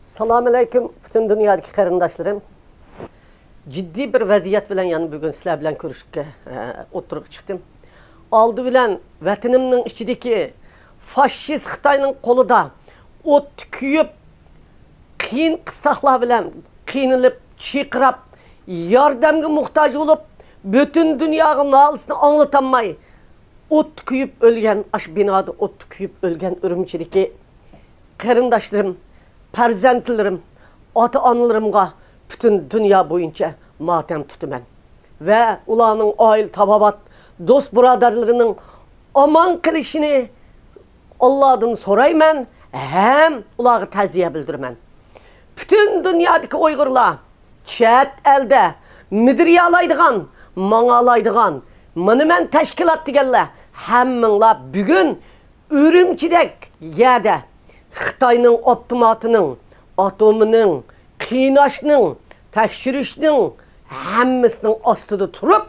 Assalamu alaykum bütün dünyadaki qarindoshlarım. Ciddi bir vaziyat bilan yani bugün sizlar bilan ko'rishga o'tirib chiqdim. Oldi bilan vatanimning ichidagi fashist Xitoyning qo'lida o't kuyib, qiyin qistoqlar bilan qiynalib, chiqirab, yordamga muhtoj bo'lib, bütün dunyoga nolisini anglatolmay o't kuyib o'lgan, ash binoda o't kuyib o'lgan Urumchidagi qarindoshlarim, farzandlarim, ota-onalarimga bütün dünya boyunca matem tutuman. Ve ularning oil, tababat, dost birodarlarının aman qilishini Allah'dan so'rayman, hem ularga ta'ziya bildiraman. Bütün dünyadaki Uyg'urlar chet elde midriyalaydigan, mang'alaydigan, mana men tashkilot deganlar hammanglar bugun Urumchidek yerda Xitoyning optimatining, atomining, qiynashning, tekshirishning hammasinin ostida turib,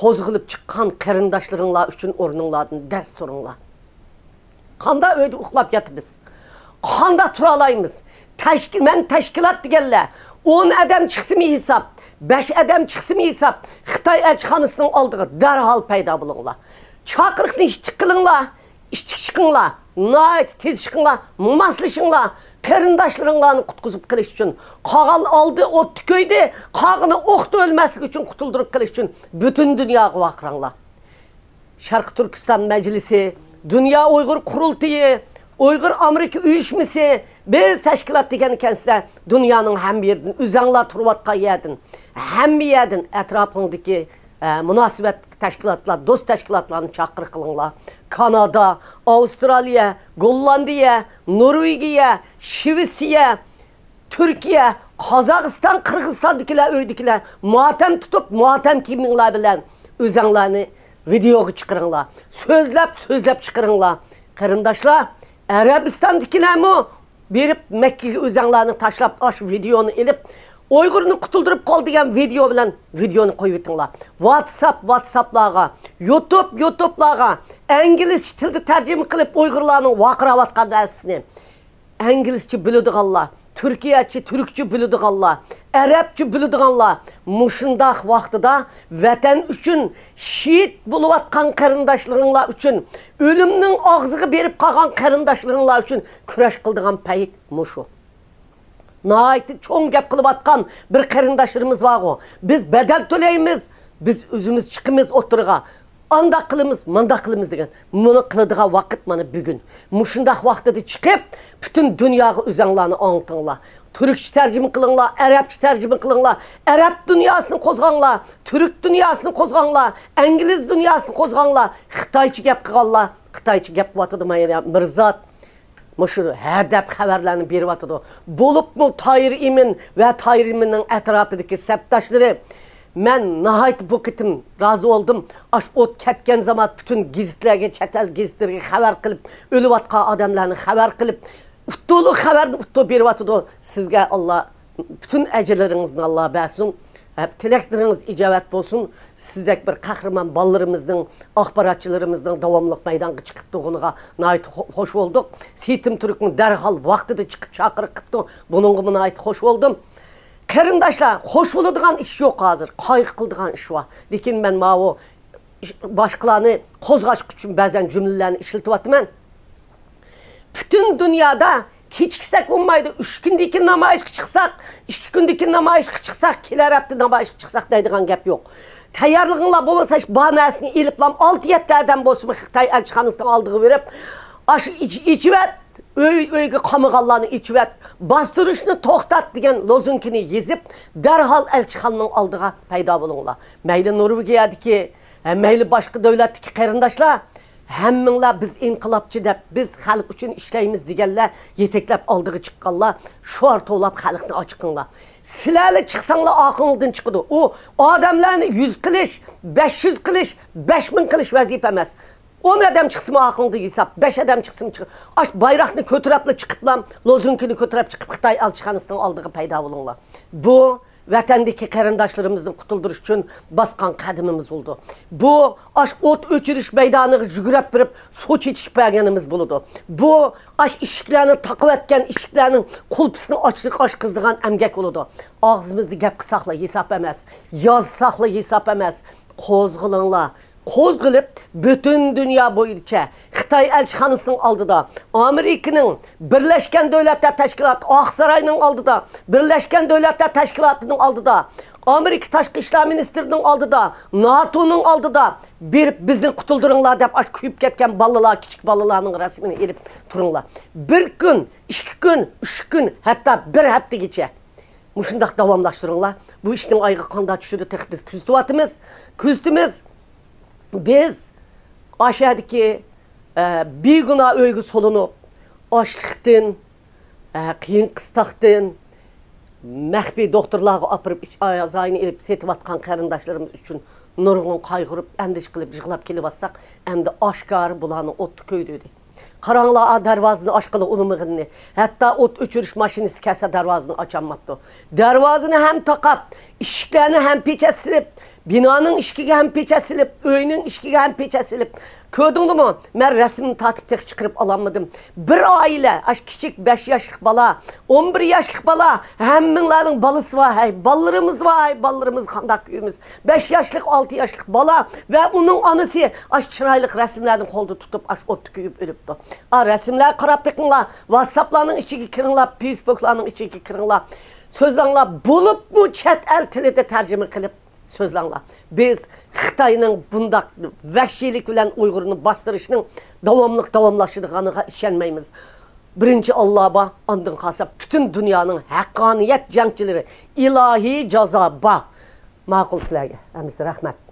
qo'zg'ilib chiqqan qarindoshlaringlar uchun o'rninglardan dars so'ringlar. Qanday uyda uxlab yotibmiz? Qanday tura olamiz? Men tashkilot deganlar 10 odam chiqsimi hisob, 5 odam chiqsimi hisob, Xitoy elchixonasining oldiga darhol paydo bo'linglar. Chaqiriqni ishtiq qilinglar, ishtiq chiqinglar, nayt tez chiqinglar, moslashinglar. Qarindoshlarni qutqizib qilish uchun, qog'al oldi o't ko'ydi, qog'ini o'qda o'lmaslik uchun qutuldirib qilish uchun butun dunyoga vaqiranglar. Sharq Turkiston majlisi, Dunyo Uyg'ur qurultiyi, Uyg'ur Amerika uyushmasi, biz tashkilot degan ekansizlar, dunyoning hamma yeridan o'zinglar turayotgan yerdan, hamma yerdan atrofingdagi munosabat tashkilotlar, do'st tashkilotlarni chaqiriq qilinglar. Kanada, Avstraliya, Gollandiya, Norvegiya, Shvetsiya, Turkiya, Qozog'iston, Qirg'izistondagilar, uydagilar motam tutib, motam kiyiminglar bilan o'zinglarni videoga chiqaringlar. So'zlab chiqaringlar. Qarindoshlar, Arabistondagilarmi berib Makkaga o'zinglarni tashlab, osh videoni elib Uyg'urni qutuldirib qol degan video bilan videoni qo'yib o'tinglar. WhatsApp'larga, YouTube'larga inglizcha tilda tarjima qilib Uyg'urlarning vaqirayotgan narsasini inglizcha biladiganlar, Turkiyacha, turkcha biladiganlar, arabcha biladiganlar mushundaq vaqtida vatan uchun shehid bo'layotgan qarindoshlaringlar uchun, o'limning og'ziga berib qolgan qarindoshlaringlar uchun kurash qiladigan payt mushu. Nayt çoğun gap qilib atkan bir qarindoshlarimiz var o. Biz bedel to'laymiz, biz o'zimiz chiqimiz o'tirga. Anda qilimiz, manda qilimiz degan. Buni qiladigan vaqt mana bugun. Mushundaq vaqtida chiqib, bütün dunyoga o'zinglarni anlatinglar. Türkçe tercüme qilinglar, Arapça tercüme qilinglar, Arap dunyosini qo'zg'anglar, Türk dunyosini qo'zg'anglar, İngiliz dunyosini qo'zg'anglar, Xitoycha gap qilganlar, Xitoycha gap qilyotdi mana Mirzat. Muşu hedef haberlerini bir vatıdı. Bulup mu Tahir İmin ve Tahir İmin'in etrafındaki septaşları ben nihayet bu kitim razı oldum. Aş ot ketken zaman bütün gizitlerge, çetel gizitlerge haber kılıp, ölü vatka adamlarını haber kılıp, uttulu haberini uttu bir vatıdı. Sizge Allah, bütün ecellerinizin Allah'a bəsun. Tilekleriniz icabet olsun. Sizdek bir kahraman ballarımızdan, akbaratçılarımızdan davamlıq meydanға çıkıp doğunuğa nait hoş olduk. Sitim Türk'ün derhal vaxtıda çıkıp çakırı kıptı. Bununla nait hoş oldum. Qarindoshlar, hoş oladigan iş yok hazır. Qayğı qıldığan iş var. Lekin ben o başkalarını qo'zg'ash uchun ba'zan cümlelerini işiltib atman. Bütün dünyada kechiksak olmaydi. 3 kundaki namoyishga chiqsak, 2 kundaki namoyishga chiqsak, kelar hafta namoyishga chiqsak deydigan gap yo'q. Tayyorlig'inglar bo'lmasa, banasini eliblam 6-7 odam bo'lsin, Xitoy elchixonasidan oldiga berib, ash ichvat, uyga qamag'anlarni ichvat, bostirishni to'xtat degan lozunkini yezib, darhol elchixonaning oldiga paydo bo'linglar. Mayli Norvegiyadagi, mayli boshqa davlatdagi qarindoshlar, hammanglar biz inqilobchi deb, biz xalq uchun ishlaymiz deganlar yeteklab oldiga chiqqanlar, sho'r to'lab xalqni ochiqinglar. Sizlarni chiqsanglar oqingizdan chiqadi. U odamlarni 100 qilish, 500 qilish, 5000 qilish vazifa emas. 10 odam chiqsimi oqingizda hisob, 5 odam chiqsimi chiqib, ash bayroqni ko'taribla chiqiblam, lozunkini ko'tarib chiqib Xitoy elchixonasining oldiga paydo bo'linglar. Bu vatandagi qarindoshlarimizni qutuldirish uchun bosgan qadamimiz bo'ldi. Bu o't o'chirish maydoniga yugurib birib suv chechishpaganimiz bo'ldi. Bu eshiklarni taqib etgan eshiklarning qulpisini ochqizdigan emgak bo'ldi. Og'zimizni gap qilsaqla hisob emas, yozsaqla hisob emas. Qo'zg'ilinglar. Qo'zg'ilib butun dunyo bo'yicha Xitoy elchixonasining oldida, Amerikaning Birlashgan Davlatlar Tashkiloti Oqsaroyning oldida, Birlashgan Davlatlar Tashkilotining oldida, Amerika Tashqi ishlar ministrining oldida, NATOning oldida bir bizni qutuldiringlar deb kuyib ketgan bolalar, kichik bolalarning rasmini elib turinglar. Bir kun, 2 kun, 3 kun, hatto bir haftagacha mushundaq davomlashtiringlar. Bu ishning oyga qanday tushidi tek biz kuzatimiz. Biz aşağıdaki beguna öygü solunu açlıktan, qiyin qıstaqdan, məxfi doktorlarga apırıp ayazayını elib setib atqan qarindaşlarımız üçün nurgun qaygırıp, endiş qilib, yığılab kelib atsaq, əmdə aşkarı bulanı otdu köydüydü. Qaranlığa darvazını aşqılı unumığını, hatta ot öçürüş maşinisi kəsə darvazını açanmapdı. Darvazını hem taqab, işiklərini hem peçə silib, binanın işkiga hem peçə silib, öyünün işkiga hem peçə silib. Kördünü mü? Mən rəsmini tatib tek çıqırıb alanmadım. Bir aile, küçük 5 yaşlıq bala, 11 yaşlıq bala, həmminlərin balısı var, ballarımız var, ballarımız qandaq köyümüz. 5 yaşlıq, 6 yaşlıq bala ve onun anısı çıraylık rəsmlərini qolda tutub ot tüküyüb ölübdü. Rəsmlər qarab baxınlar, WhatsApp'ların içigi kirinlar, Facebook'ların içigi kirinlar. Sözlanlar bulup mu chat el tilide tercüme qilib sözlanlar. Biz Xitayning bundaq vəhşilik bilan Uyg'urni bastırışının davamlaşdığına işenmeymiz. Birinci Allah'a andın qalsa bütün dünyanın haqqaniyet cəngçiləri ilahi cazaba maqul sizlərə. Əmiz rəhmət.